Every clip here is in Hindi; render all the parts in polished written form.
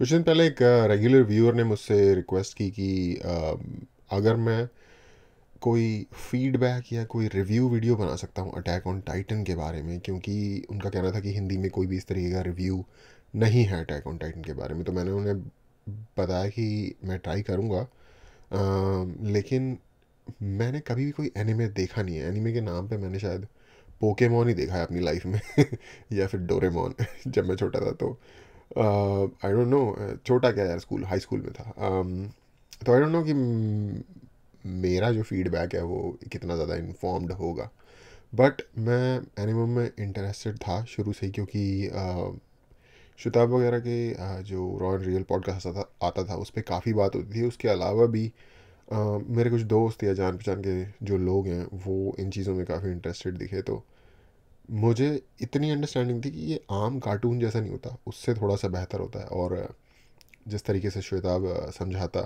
कुछ दिन पहले एक रेगुलर व्यूअर ने मुझसे रिक्वेस्ट की कि अगर मैं कोई फीडबैक या कोई रिव्यू वीडियो बना सकता हूँ अटैक ऑन टाइटन के बारे में, क्योंकि उनका कहना था कि हिंदी में कोई भी इस तरीके का रिव्यू नहीं है अटैक ऑन टाइटन के बारे में। तो मैंने उन्हें बताया कि मैं ट्राई करूँगा, लेकिन मैंने कभी भी कोई एनिमे देखा नहीं है। एनिमे के नाम पे मैंने शायद पोकेमोन ही देखा है अपनी लाइफ में या फिर डोरेमोन जब मैं छोटा था। तो आई डोंट नो, छोटा क्या यार, स्कूल हाई स्कूल में था। तो आई डोंट नो कि मेरा जो फीडबैक है वो कितना ज़्यादा इन्फॉर्म्ड होगा। बट मैं एनिमे में इंटरेस्टेड था शुरू से ही, क्योंकि शुताब वगैरह के जो रॉ एंड रियल पॉडकास्ट आता था उस पर काफ़ी बात होती थी। उसके अलावा भी मेरे कुछ दोस्त या जान पहचान के जो लोग हैं वो इन चीज़ों में काफ़ी इंटरेस्टेड दिखे। तो मुझे इतनी अंडरस्टैंडिंग थी कि ये आम कार्टून जैसा नहीं होता, उससे थोड़ा सा बेहतर होता है। और जिस तरीके से श्वेताब समझाता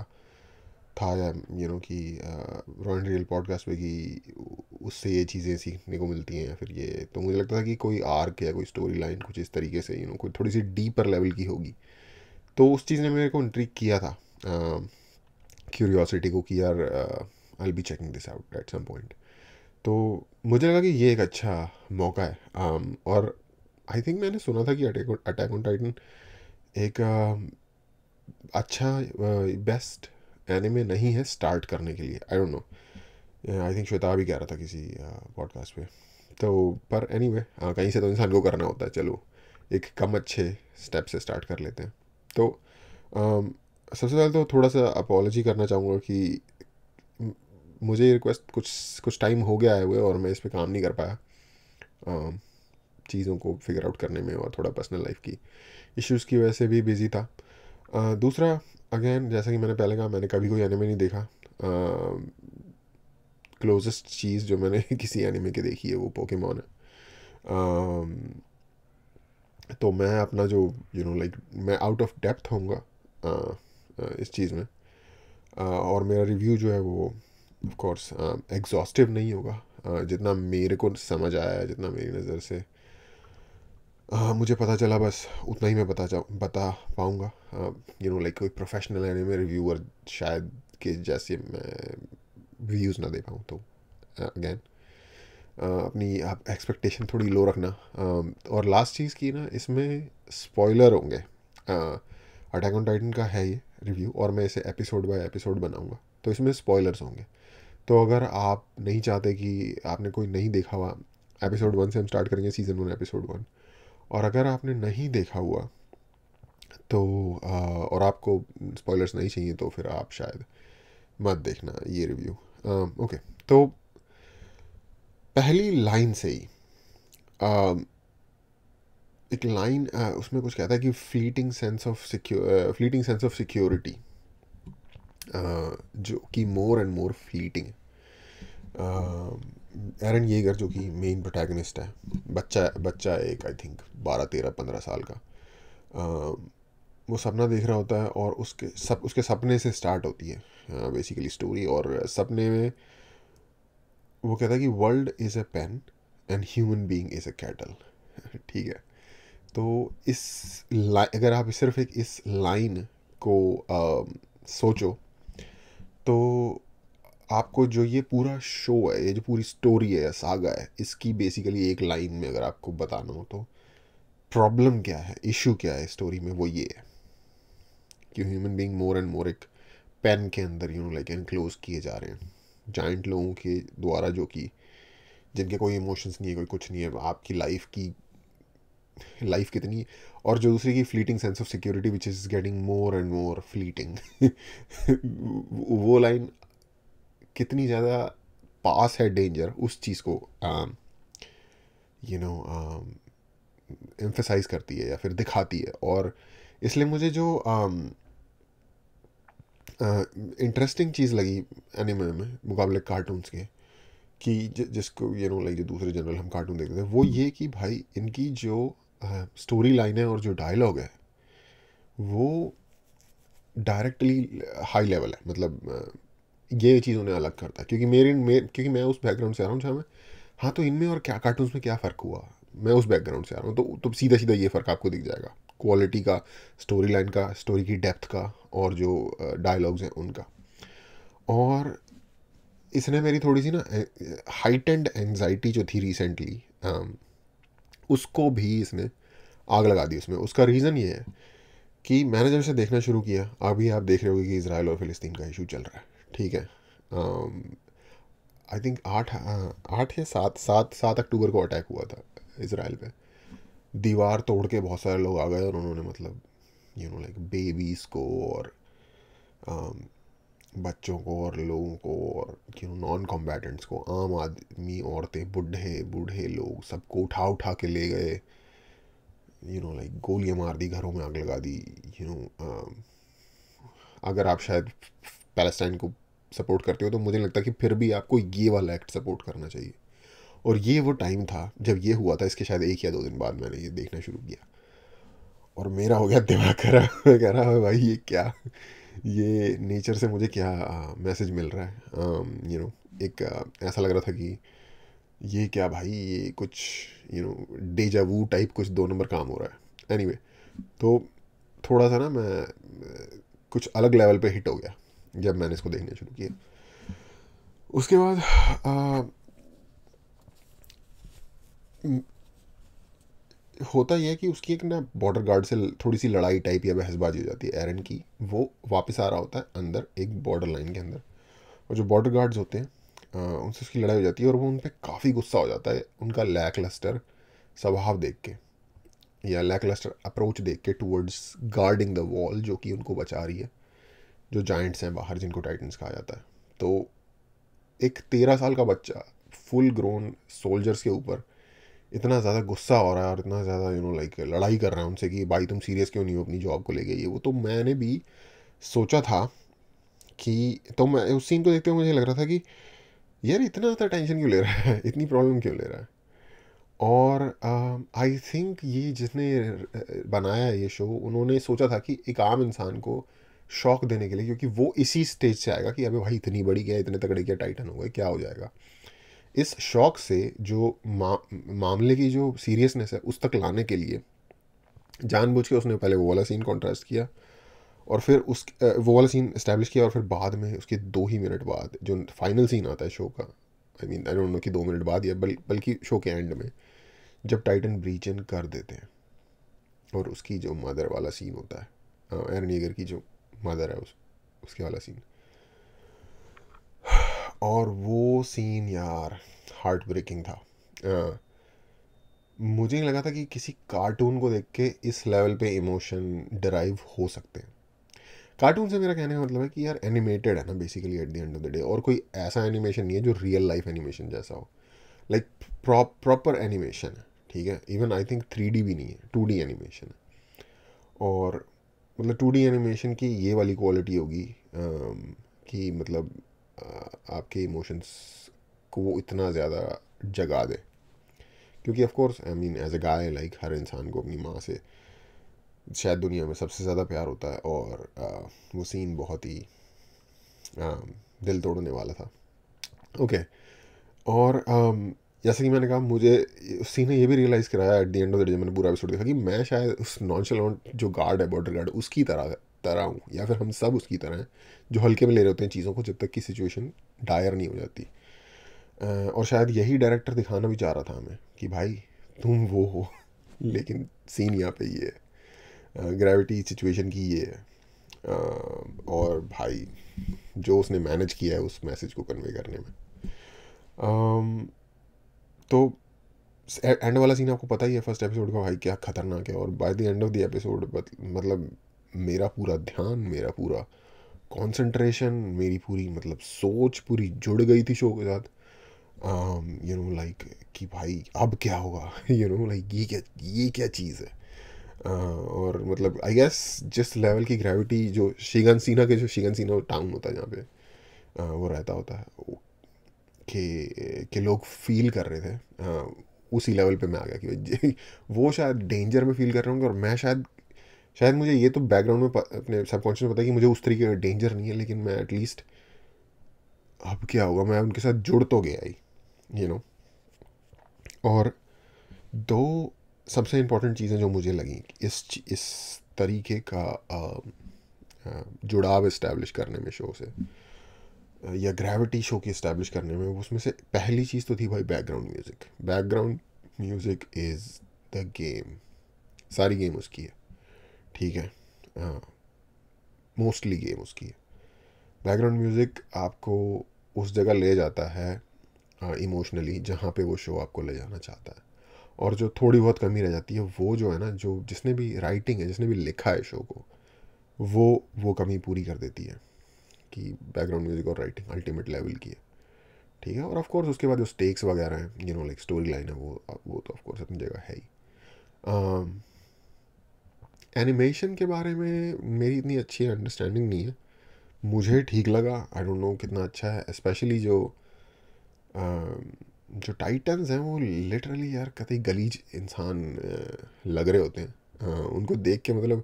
था, या कि रॉ एंड रियल पॉडकास्ट पे कि उससे ये चीज़ें सीखने को मिलती हैं, या फिर ये, तो मुझे लगता था कि कोई आर्क या कोई स्टोरी लाइन कुछ इस तरीके से कोई थोड़ी सी डीपर लेवल की होगी। तो उस चीज़ ने मेरे को इंट्रिग किया था, क्यूरियोसिटी को, कि यार I be checking this out at some point. तो मुझे लगा कि ये एक अच्छा मौका है। और आई थिंक मैंने सुना था कि अटैक ऑन टाइटन एक अच्छा बेस्ट एनिमे नहीं है स्टार्ट करने के लिए। I don't know, I think Shweta भी कह रहा था किसी पॉडकास्ट पे। तो पर एनीवे कहीं से तो इंसान को करना होता है। चलो एक कम अच्छे स्टेप से स्टार्ट कर लेते हैं। तो सबसे पहले तो थोड़ा सा अपॉलोजी करना चाहूँगा कि म- मुझे ये रिक्वेस्ट कुछ कुछ टाइम हो गया है हुए, और मैं इस पर काम नहीं कर पाया चीज़ों को फिगर आउट करने में, और थोड़ा पर्सनल लाइफ की इश्यूज़ की वजह से भी बिज़ी था। दूसरा, अगेन जैसा कि मैंने पहले कहा, मैंने कभी कोई एनिमे नहीं देखा। क्लोजेस्ट चीज़ जो मैंने किसी एनिमे के देखी है वो पोकेमॉन है। तो मैं अपना जो लाइक मैं आउट ऑफ डेप्थ होऊंगा इस चीज़ में। और मेरा रिव्यू जो है वो ऑफ कोर्स एग्जॉस्टिव नहीं होगा। जितना मेरे को समझ आया है, जितना मेरी नज़र से मुझे पता चला, बस उतना ही मैं बता पाऊँगा। लाइक कोई प्रोफेशनल एनिमे रिव्यूअर शायद के जैसे मैं व्यूज़ ना दे पाऊँ। तो अगेन अपनी आप एक्सपेक्टेशन थोड़ी लो रखना। और लास्ट चीज़ की ना, इसमें स्पॉइलर होंगे। अटैक ऑन टाइटन का है ये रिव्यू, और मैं इसे एपिसोड बाय एपिसोड बनाऊंगा, तो इसमें स्पॉयलर्स होंगे। तो अगर आप नहीं चाहते कि आपने कोई नहीं देखा हुआ, एपिसोड 1 से हम स्टार्ट करेंगे, सीज़न 1 एपिसोड 1। और अगर आपने नहीं देखा हुआ तो और आपको स्पॉयलर्स नहीं चाहिए, तो फिर आप शायद मत देखना ये रिव्यू। ओके, तो पहली लाइन से ही एक लाइन उसमें कुछ कहता है कि फ्लीटिंग सेंस ऑफ सिक्योरिटी, जो कि more and more fleeting. Eren Yeager जो कि मेन प्रोटैगनिस्ट है, बच्चा बच्चा है एक, आई थिंक 12 13 15 साल का। वो सपना देख रहा होता है, और उसके सपने से स्टार्ट होती है बेसिकली स्टोरी। और सपने में वो कहता है कि world is a pen and human being is a cattle. ठीक है। तो अगर आप सिर्फ एक इस लाइन को सोचो, तो आपको जो ये पूरा शो है, ये जो पूरी स्टोरी है या सागा है, इसकी बेसिकली एक लाइन में अगर आपको बताना हो तो प्रॉब्लम क्या है, इशू क्या है स्टोरी में, वो ये है कि human being more and more एक पेन के अंदर लाइक एनक्लोज किए जा रहे हैं जाइंट लोगों के द्वारा, जो कि जिनके कोई इमोशंस नहीं है, कोई कुछ नहीं है। आपकी लाइफ कितनी, और जो दूसरी की fleeting sense of security which is getting more and more fleeting वो लाइन कितनी ज़्यादा पास है डेंजर, उस चीज़ को यू नो एम्फेसाइज करती है या फिर दिखाती है। और इसलिए मुझे जो इंटरेस्टिंग चीज़ लगी एनिमे में मुकाबले कार्टून्स के, कि जिसको लाइक जो दूसरे जनरल हम कार्टून देखते थे, वो ये कि भाई इनकी जो स्टोरी लाइन है और जो डायलॉग है वो डायरेक्टली हाई लेवल है। मतलब ये चीज़ उन्हें अलग करता है, क्योंकि क्योंकि मैं उस बैकग्राउंड से आ रहा हूँ जहाँ मैं, हाँ तो इनमें और क्या कार्टून्स में क्या फ़र्क हुआ, मैं उस बैकग्राउंड से आ रहा हूँ, तो सीधा सीधा ये फ़र्क आपको दिख जाएगा, क्वालिटी का, स्टोरी लाइन का, स्टोरी की डेप्थ का, और जो डायलॉग्स हैं उनका। और इसने मेरी थोड़ी सी ना हाइटेंड एंजाइटी जो थी रिसेंटली, उसको भी इसने आग लगा दी उसमें। उसका रीज़न ये है कि मैंने जब इसे देखना शुरू किया, अभी आप देख रहे होगे कि इसराइल और फ़िलिस्तीन का इशू चल रहा है, ठीक है। आई थिंक 8 या 7 अक्टूबर को अटैक हुआ था इसराइल पे। दीवार तोड़ के बहुत सारे लोग आ गए और उन्होंने मतलब लाइक बेबीज़ को और बच्चों को और लोगों को और नॉन कॉम्बैटेंट्स को, आम आदमी, औरतें, बूढ़े बूढ़े लोग, सबको उठा उठा के ले गए, लाइक गोलियां मार दी, घरों में आग लगा दी। यू नो अगर आप शायद पैलेस्टाइन को सपोर्ट करते हो तो मुझे लगता है कि फिर भी आपको ये वाला एक्ट सपोर्ट करना चाहिए। और ये वो टाइम था जब ये हुआ था, इसके शायद 1 या 2 दिन बाद मैंने ये देखना शुरू किया, और मेरा हो गया दिमाग खराब। मैं कह रहा है भाई ये क्या, ये नेचर से मुझे क्या मैसेज मिल रहा है। एक ऐसा लग रहा था कि ये क्या भाई, ये कुछ डेजा वू टाइप कुछ 2 नंबर काम हो रहा है। एनीवे, तो थोड़ा सा ना मैं कुछ अलग लेवल पे हिट हो गया जब मैंने इसको देखना शुरू किया। उसके बाद होता यह है कि उसकी एक ना बॉर्डर गार्ड से थोड़ी सी लड़ाई टाइप या बहसबाजी हो जाती है एरन की। वो वापस आ रहा होता है अंदर एक बॉर्डर लाइन के अंदर, और जो बॉर्डर गार्ड्स होते हैं उनसे उसकी लड़ाई हो जाती है, और वो उन पर काफ़ी गुस्सा हो जाता है उनका लैकलस्टर स्वभाव देख के, या लैकलस्टर अप्रोच देख के टूवर्ड्स गार्डिंग द वॉल जो कि उनको बचा रही है, जो जाइंट्स हैं बाहर जिनको टाइटन्स कहा जाता है। तो एक 13 साल का बच्चा फुल ग्रोन सोल्जर्स के ऊपर इतना ज़्यादा गुस्सा हो रहा है और इतना ज़्यादा लाइक लड़ाई कर रहा है उनसे कि भाई तुम सीरियस क्यों नहीं हो अपनी जॉब को लेके, ये वो। तो मैंने भी सोचा था कि, तो मैं उस सीन को देखते हुए मुझे लग रहा था कि यार इतना ज़्यादा टेंशन क्यों ले रहा है, इतनी प्रॉब्लम क्यों ले रहा है। और आई थिंक ये जिसने बनाया ये शो, उन्होंने सोचा था कि एक आम इंसान को शॉक देने के लिए, क्योंकि वो इसी स्टेज से आएगा कि अबे भाई इतनी बड़ी क्या, इतने तगड़े क्या टाइटन हो गए, क्या हो जाएगा। इस शॉक से जो मामले की जो सीरियसनेस है उस तक लाने के लिए जानबूझ के उसने पहले वो वाला सीन कॉन्ट्रास्ट किया, और फिर उस वो वाला सीन इस्टेब्लिश किया, और फिर बाद में उसके 2 ही मिनट बाद जो फाइनल सीन आता है शो का, आई डोंट नो कि 2 मिनट बाद, या बल्कि शो के एंड में जब टाइटन ब्रीच इन कर देते हैं, और उसकी जो मदर वाला सीन होता है, एरन येगर की जो मदर है उसके वाला सीन, और वो सीन यार हार्ट ब्रेकिंग था। मुझे नहीं लगा था कि किसी कार्टून को देख के इस लेवल पे इमोशन डिराइव हो सकते हैं। कार्टून से मेरा कहने का मतलब है कि यार एनिमेटेड है ना basically at the end of the day, और कोई ऐसा एनिमेशन नहीं है जो रियल लाइफ एनिमेशन जैसा हो, लाइक प्रॉपर एनिमेशन है, ठीक है। इवन आई थिंक 3D भी नहीं है, 2D एनिमेशन है। और मतलब 2D एनिमेशन की ये वाली क्वालिटी होगी कि मतलब आपके इमोशंस को वो इतना ज़्यादा जगा दे, क्योंकि of course I mean as a guy, like हर इंसान को अपनी माँ से शायद दुनिया में सबसे ज़्यादा प्यार होता है, और वो सीन बहुत ही दिल तोड़ने वाला था। ओके, और जैसे कि मैंने कहा, मुझे उस सीन ने ये भी रियलाइज़ कराया at the end of the day, मैंने पूरा एपिसोड देखा, कि मैं शायद उस नॉनचलेंट जो गार्ड है, बॉर्डर गार्ड, उसकी तरह हूँ, या फिर हम सब उसकी तरह हैं जो हल्के में ले रहे होते हैं चीज़ों को जब तक कि सिचुएशन डायर नहीं हो जाती। और शायद यही डायरेक्टर दिखाना भी चाह रहा था हमें कि भाई तुम वो हो, लेकिन सीन यहाँ पे ये है, ग्रेविटी सिचुएशन की ये है। और भाई जो उसने मैनेज किया है उस मैसेज को कन्वे करने में। तो एंड वाला सीन आपको पता ही है फर्स्ट एपिसोड का, भाई क्या खतरनाक है। और by the end of the episode मतलब मेरा पूरा ध्यान, मेरा पूरा कंसंट्रेशन, मेरी पूरी मतलब सोच पूरी जुड़ गई थी शो के साथ। लाइक कि भाई अब क्या होगा, लाइक ये क्या चीज़ है। और मतलब आई गेस जिस लेवल की ग्रेविटी जो शिगन सीना टाउन होता है जहाँ पे वो रहता होता है, कि लोग फील कर रहे थे, उसी लेवल पे मैं आ गया कि वो शायद डेंजर में फील कर रहे होंगे, और मैं शायद मुझे ये तो बैकग्राउंड में अपने सबकॉन्शियस में पता है कि मुझे उस तरीके का डेंजर नहीं है, लेकिन मैं एटलीस्ट अब क्या होगा, मैं उनके साथ जुड़ तो गया ही। और दो सबसे इम्पोर्टेंट चीज़ें जो मुझे लगी इस तरीके का जुड़ाव इस्टेब्लिश करने में शो से, या ग्रेविटी शो की इस्टेब्लिश करने में, उसमें से पहली चीज़ तो थी भाई background music. Background music is the game. सारी गेम उसकी है, ठीक है, मोस्टली गेम उसकी है। बैकग्राउंड म्यूज़िक आपको उस जगह ले जाता है इमोशनली जहाँ पे वो शो आपको ले जाना चाहता है। और जो थोड़ी बहुत कमी रह जाती है वो जो है ना, जो जिसने भी राइटिंग है, जिसने भी लिखा है शो को, वो कमी पूरी कर देती है कि बैकग्राउंड म्यूज़िक और राइटिंग अल्टीमेट लेवल की है, ठीक है। और ऑफ कोर्स उसके बाद जो स्टेक्स वगैरह हैं, लाइक स्टोरी लाइन है, वो तो ऑफ कोर्स अपनी जगह है ही। एनिमेशन के बारे में मेरी इतनी अच्छी अंडरस्टैंडिंग नहीं है। मुझे ठीक लगा, आई डोंट नो कितना अच्छा है। स्पेशली जो टाइटन्स हैं वो लिटरली यार कतई गलीज इंसान लग रहे होते हैं। उनको देख के मतलब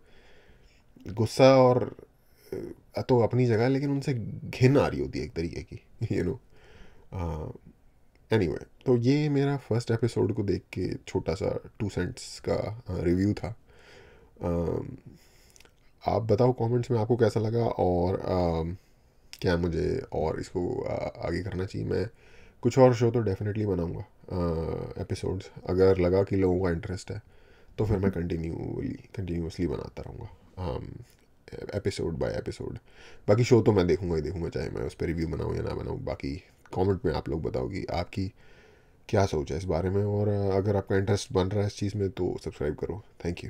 गुस्सा और तो अपनी जगह है, लेकिन उनसे घिन आ रही होती है एक तरीके की, यू नो। एनीवे, तो ये मेरा फर्स्ट एपिसोड को देख के छोटा सा 2 सेंट्स का रिव्यू था। आप बताओ कमेंट्स में आपको कैसा लगा, और क्या मुझे और इसको आगे करना चाहिए। मैं कुछ और शो तो डेफिनेटली बनाऊंगा एपिसोड्स, अगर लगा कि लोगों का इंटरेस्ट है तो फिर मैं कंटिन्यूसली बनाता रहूँगा एपिसोड बाय एपिसोड। बाकी शो तो मैं देखूंगा ही देखूंगा, चाहे मैं उस पर रिव्यू बनाऊँ या ना बनाऊँ। बाकी कमेंट में आप लोग बताओ कि आपकी क्या सोच है इस बारे में, और अगर आपका इंटरेस्ट बन रहा है इस चीज़ में तो सब्सक्राइब करो। Thank you.